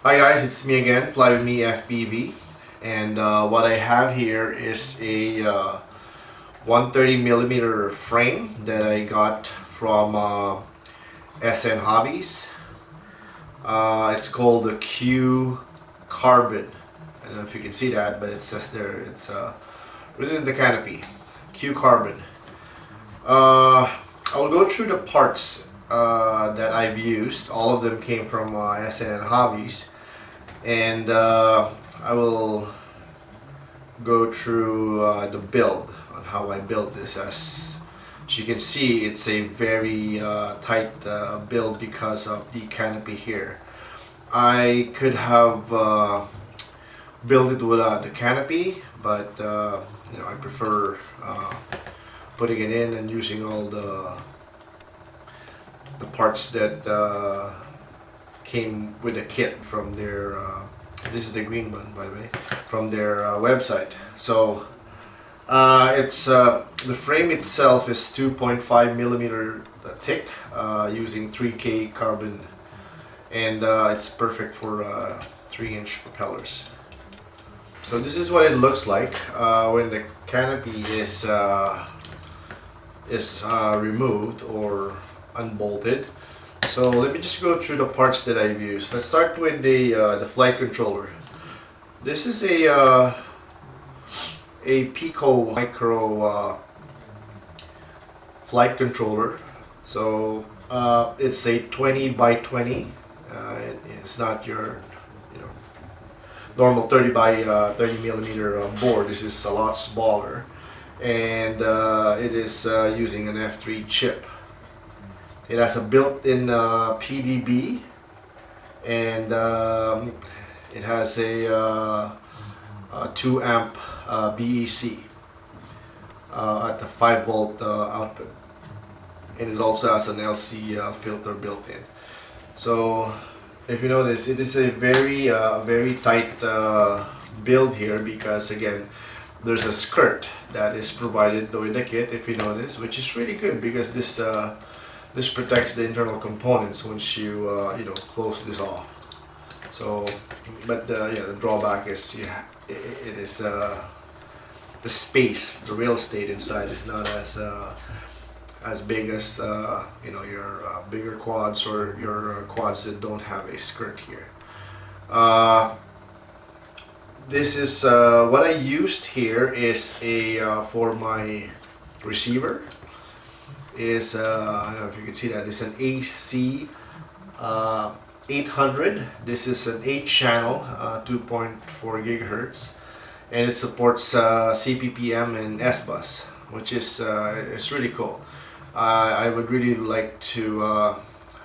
Hi guys, it's me again, FWMFPV, and what I have here is a 130mm frame that I got from SN Hobbies. It's called the Q-Carbon. I don't know if you can see that, but it says there it's within the canopy. Q-Carbon. I'll go through the parts that I've used. All of them came from SN Hobbies, and I will go through the build on how I built this. As you can see, it's a very tight build because of the canopy here. I could have built it without the canopy, but you know, I prefer putting it in and using all the parts that came with a kit from their this is the green one, by the way, from their website. So it's the frame itself is 2.5mm thick, using 3K carbon, and it's perfect for 3-inch propellers. So this is what it looks like when the canopy is removed or unbolted. So let me just go through the parts that I've used. Let's start with the flight controller. This is a Pico micro flight controller. So it's a 20 by 20. It's not your normal 30 by 30mm board. This is a lot smaller, and it is using an F3 chip. It has a built-in PDB, and it has a 2 amp BEC at the 5-volt output, and it also has an LC filter built in. So if you notice, it is a very tight build here, because again, there's a skirt that is provided with the kit, if you notice, which is really good, because this protects the internal components once you close this off. So, but the drawback is it is the space, the real estate inside is not as big as your bigger quads or your quads that don't have a skirt here. This is what I used here is a for my receiver is I don't know if you can see that, it's an AC800. This is an 8-channel 2.4 gigahertz, and it supports CPPM and S-Bus, which is it's really cool. I would really like to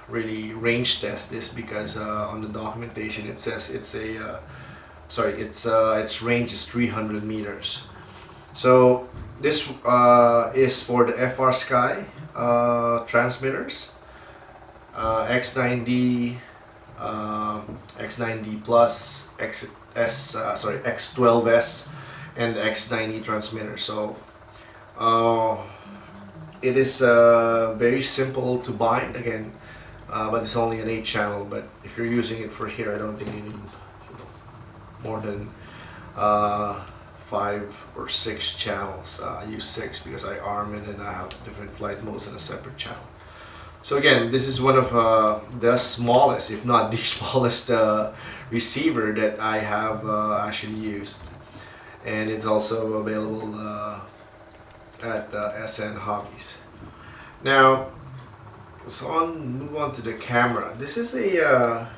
really range test this, because on the documentation it says it's a its range is 300 meters. So this is for the Frsky transmitters, X9D, X9D Plus, X12S, and X9E transmitter. So it is very simple to bind again, but it's only an 8-channel. But if you're using it for here, I don't think you need more than 5 or 6 channels. I use 6 because I arm it and I have different flight modes in a separate channel. So again, this is one of the smallest, if not the smallest receiver that I have actually used, and it's also available at SN Hobbies. Now, move on to the camera. This is a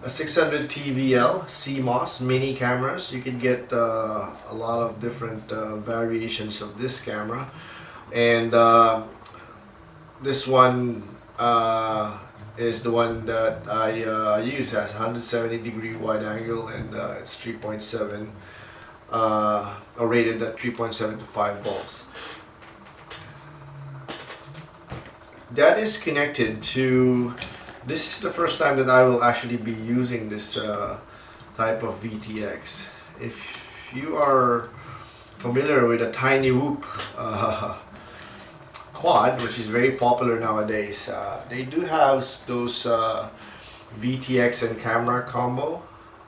600 TVL CMOS mini cameras. You can get a lot of different variations of this camera, and this one is the one that I use. Has 170-degree wide angle, and it's 3.7 rated at 3.7 to 5 volts. That is connected to, this is the first time that I will actually be using this type of VTX. If you are familiar with a tiny whoop quad, which is very popular nowadays, they do have those VTX and camera combo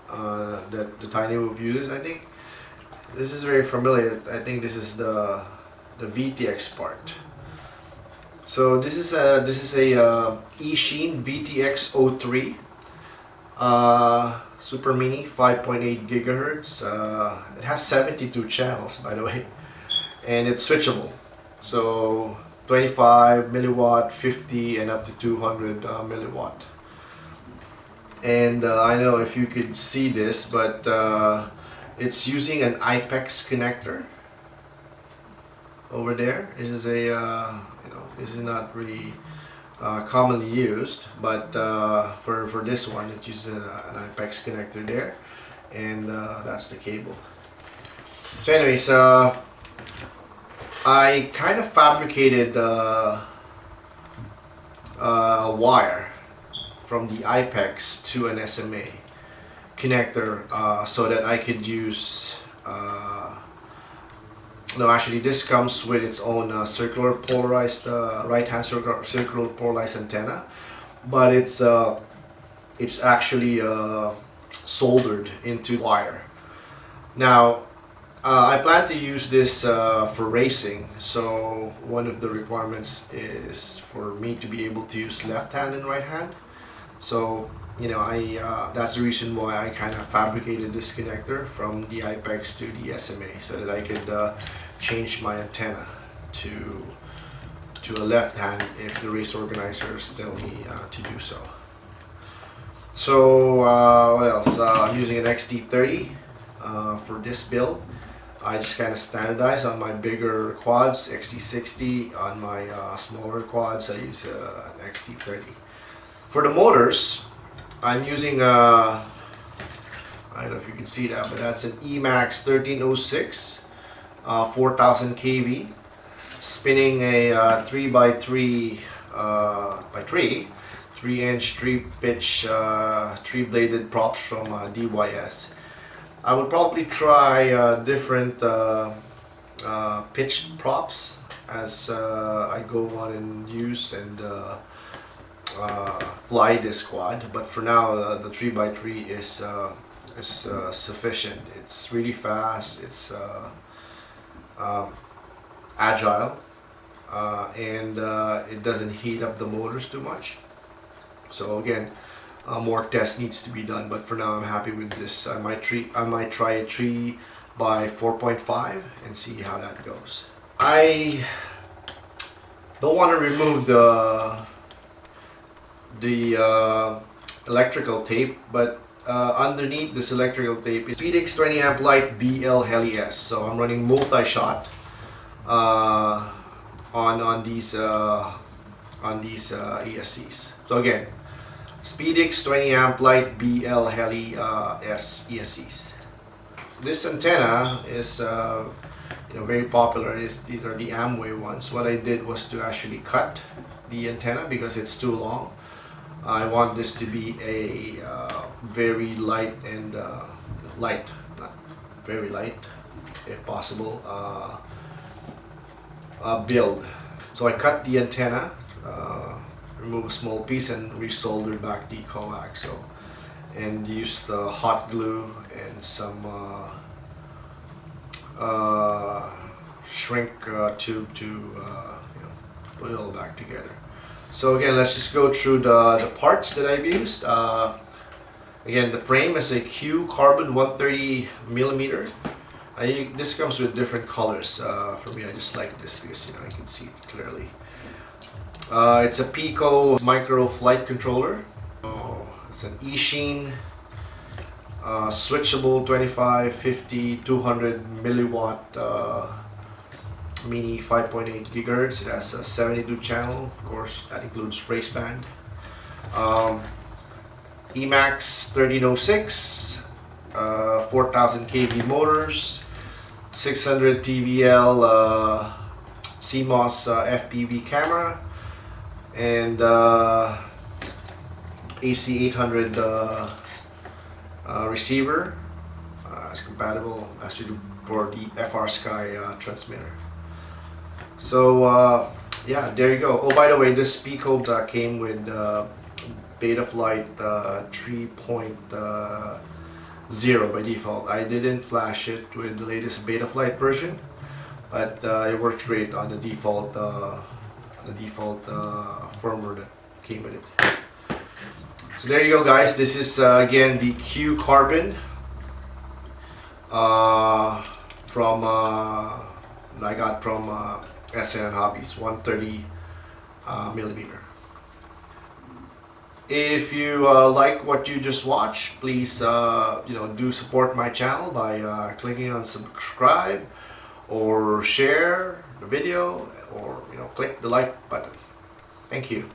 that the Tiny Whoop uses. I think this is very familiar. I think this is the VTX part. So this is a Eachine VTX03 Super Mini 5.8 gigahertz. It has 72 channels, by the way, and it's switchable. So 25 milliwatt, 50, and up to 200 milliwatt. And I don't know if you could see this, but it's using an IPEX connector over there. This is a this is not really commonly used, but for this one it uses an IPEX connector there, and that's the cable. So anyways, I kind of fabricated a wire from the IPEX to an SMA connector so that I could use no, actually this comes with its own circular polarized right-hand circular polarized antenna, but it's actually soldered into wire. Now I plan to use this for racing, so one of the requirements is for me to be able to use left hand and right hand. So that's the reason why I kind of fabricated this connector from the IPEX to the SMA, so that I could change my antenna to a left hand if the race organizers tell me to do so. So what else? I'm using an XT30 for this build. I just kind of standardized on my bigger quads, XT60. On my smaller quads, I use an XT30. For the motors, I'm using I don't know if you can see that, but that's an Emax 1306 4000 kV, spinning a 3x3 3-inch 3-pitch 3-bladed props from DYS. I would probably try different pitched props as I go on and use and fly this quad, but for now the 3x3 is sufficient. It's really fast, it's agile, and it doesn't heat up the motors too much. So again, more tests needs to be done, but for now I'm happy with this. I might try a 3 by 4.5 and see how that goes. I don't want to remove the electrical tape, but underneath this electrical tape is SpeedX 20 amp light BL Heli S. So I'm running multi-shot on these ESCs. So again, SpeedX 20 amp light BL Heli S ESCs. This antenna is very popular. These are the Amway ones. What I did was to actually cut the antenna because it's too long. I want this to be a very light and not very light, if possible, build. So I cut the antenna, remove a small piece, and resoldered back the coax. So, and used hot glue and some shrink tube to put it all back together. So again, let's just go through the parts that I've used. Again, the frame is a Q-Carbon130 millimeter. This comes with different colors. For me, I just like this because I can see it clearly. It's a Pico micro flight controller. It's an Eachine switchable 25, 50, 200 milliwatt Mini 5.8 gigahertz. It has a 72 channel, of course, that includes race band. Emax 1306, 4000 kV motors, 600 TVL CMOS FPV camera, and AC800 receiver. It's compatible actually for the Frsky transmitter. So yeah, there you go. Oh, by the way, this Pico came with Betaflight 3.0 by default. I didn't flash it with the latest Betaflight version, but it worked great on the default firmware that came with it. So there you go, guys. This is again the Q-Carbon from I got from SN Hobbies, 130 millimeter. If you like what you just watched, please do support my channel by clicking on subscribe or share the video, or click the like button. Thank you.